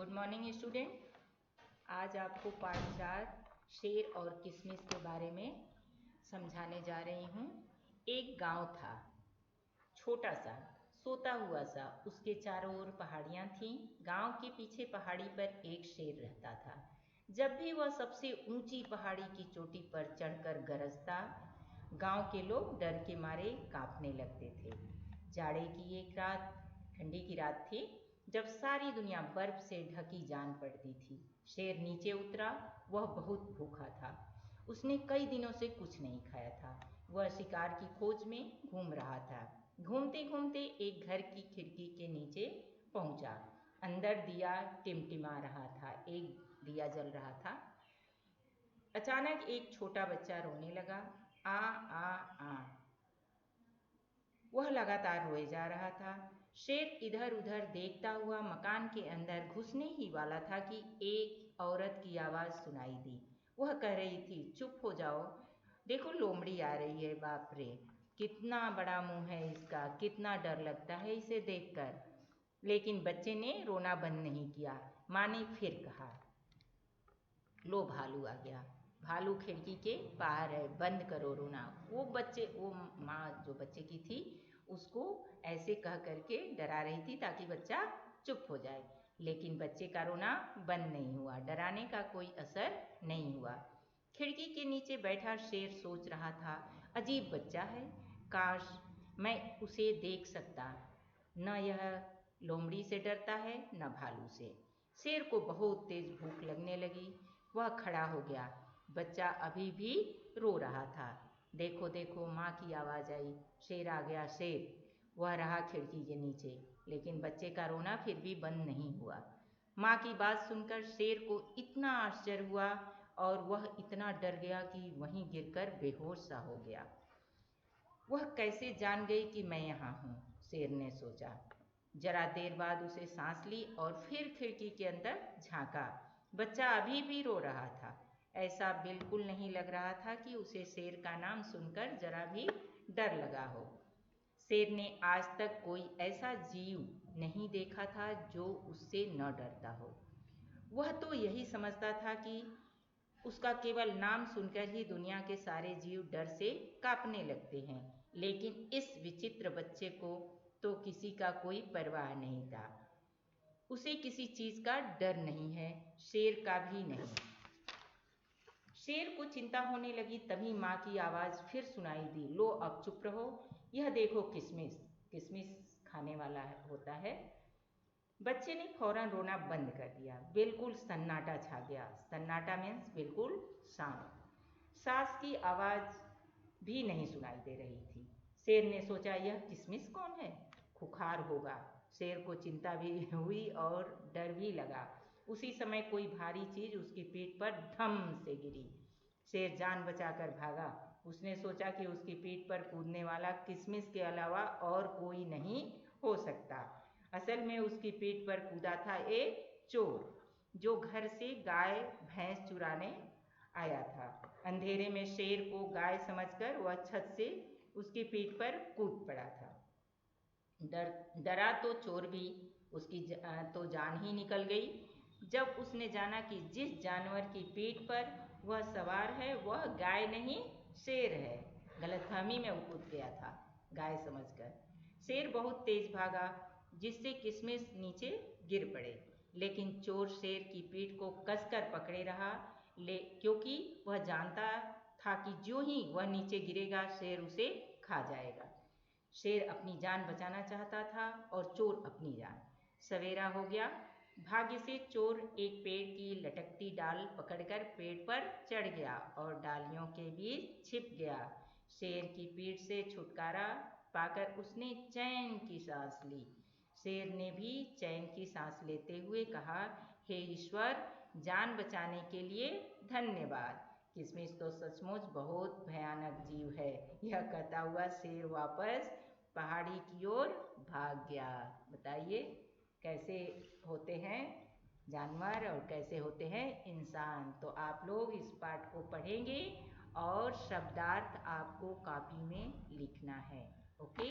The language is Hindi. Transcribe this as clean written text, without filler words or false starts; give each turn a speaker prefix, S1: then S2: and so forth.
S1: Good morning student. आज आपको पाठ 4 शेर और किशमिश के बारे में समझाने जा रही हूँ। एक गांव था, छोटा सा, सोता हुआ सा। उसके चारों ओर पहाड़ियाँ थीं। गांव के पीछे पहाड़ी पर एक शेर रहता था। जब भी वह सबसे ऊंची पहाड़ी की चोटी पर चढ़कर गरजता, गांव के लोग डर के मारे कांपने लगते थे। जाड़े की एक रात, ठंडी की रात थी, जब सारी दुनिया बर्फ से ढकी जान पड़ती थी। शेर नीचे उतरा। वह बहुत भूखा था। उसने कई दिनों से कुछ नहीं खाया था। वह शिकार की खोज में घूम रहा था। घूमते घूमते एक घर की खिड़की के नीचे पहुंचा। अंदर दिया टिमटिमा रहा था, एक दिया जल रहा था। अचानक एक छोटा बच्चा रोने लगा। आ आ आ। वह लगातार रोए जा रहा था। शेर इधर उधर देखता हुआ मकान के अंदर घुसने ही वाला था कि एक औरत की आवाज़ सुनाई दी। वह कह रही थी, चुप हो जाओ, देखो लोमड़ी आ रही है। बाप रे, कितना बड़ा मुंह है इसका, कितना डर लगता है इसे देखकर। लेकिन बच्चे ने रोना बंद नहीं किया। माँ ने फिर कहा, लो भालू आ गया, भालू खिड़की के बाहर है, बंद करो रोना। वो माँ जो बच्चे की थी उसको ऐसे कह करके डरा रही थी ताकि बच्चा चुप हो जाए। लेकिन बच्चे का रोना बंद नहीं हुआ, डराने का कोई असर नहीं हुआ। खिड़की के नीचे बैठा शेर सोच रहा था, अजीब बच्चा है, काश मैं उसे देख सकता। न यह लोमड़ी से डरता है न भालू से। शेर को बहुत तेज भूख लगने लगी। वह खड़ा हो गया। बच्चा अभी भी रो रहा था। देखो देखो, माँ की आवाज़ आई, शेर आ गया, शेर। वह रहा खिड़की के नीचे, लेकिन बच्चे का रोना फिर भी बंद नहीं हुआ। माँ की बात सुनकर शेर को इतना आश्चर्य हुआ और वह इतना डर गया कि वहीं गिरकर बेहोश सा हो गया। वह कैसे जान गई कि मैं यहाँ हूँ, शेर ने सोचा। जरा देर बाद उसे सांस ली और फिर खिड़की के अंदर झांका। बच्चा अभी भी रो रहा था। ऐसा बिल्कुल नहीं लग रहा था कि उसे शेर का नाम सुनकर जरा भी डर लगा हो। शेर ने आज तक कोई ऐसा जीव नहीं देखा था जो उससे न डरता हो। वह तो यही समझता था कि उसका केवल नाम सुनकर ही दुनिया के सारे जीव डर से कांपने लगते हैं। लेकिन इस विचित्र बच्चे को तो किसी का कोई परवाह नहीं था। उसे किसी चीज का डर नहीं है, शेर का भी नहीं। शेर को चिंता होने लगी। तभी माँ की आवाज़ फिर सुनाई दी, लो अब चुप रहो, यह देखो किशमिश। किशमिश खाने वाला होता है। बच्चे ने फौरन रोना बंद कर दिया। बिल्कुल सन्नाटा छा गया। सन्नाटा मीन्स बिल्कुल शांत। सांस की आवाज़ भी नहीं सुनाई दे रही थी। शेर ने सोचा, यह किशमिश कौन है? खुखार होगा। शेर को चिंता भी हुई और डर भी लगा। उसी समय कोई भारी चीज उसकी पीठ पर धम से गिरी। शेर जान बचाकर भागा। उसने सोचा कि उसकी पीठ पर कूदने वाला किशमिश के अलावा और कोई नहीं हो सकता। असल में उसकी पीठ पर कूदा था एक चोर, जो घर से गाय भैंस चुराने आया था। अंधेरे में शेर को गाय समझकर वह छत से उसकी पीठ पर कूद पड़ा था। डरा तो चोर भी, उसकी तो जान ही निकल गई जब उसने जाना कि जिस जानवर की पीठ पर वह सवार है वह गाय नहीं शेर है। गलतफहमी में वो कूद गया था गाय समझकर। शेर बहुत तेज भागा, जिससे किशमिश नीचे गिर पड़े। लेकिन चोर शेर की पीठ को कसकर पकड़े रहा, क्योंकि वह जानता था कि जो ही वह नीचे गिरेगा शेर उसे खा जाएगा। शेर अपनी जान बचाना चाहता था और चोर अपनी जान। सवेरा हो गया। भाग्य से चोर एक पेड़ की लटकती डाल पकड़कर पेड़ पर चढ़ गया और डालियों के बीच छिप गया। शेर की पीठ से छुटकारा पाकर उसने चैन की सांस ली। शेर ने भी चैन की सांस लेते हुए कहा, हे ईश्वर, जान बचाने के लिए धन्यवाद। किशमिश तो सचमुच बहुत भयानक जीव है। यह कहता हुआ शेर वापस पहाड़ी की ओर भाग गया। बताइए कैसे होते हैं जानवर और कैसे होते हैं इंसान। तो आप लोग इस पाठ को पढ़ेंगे और शब्दार्थ आपको कॉपी में लिखना है। ओके।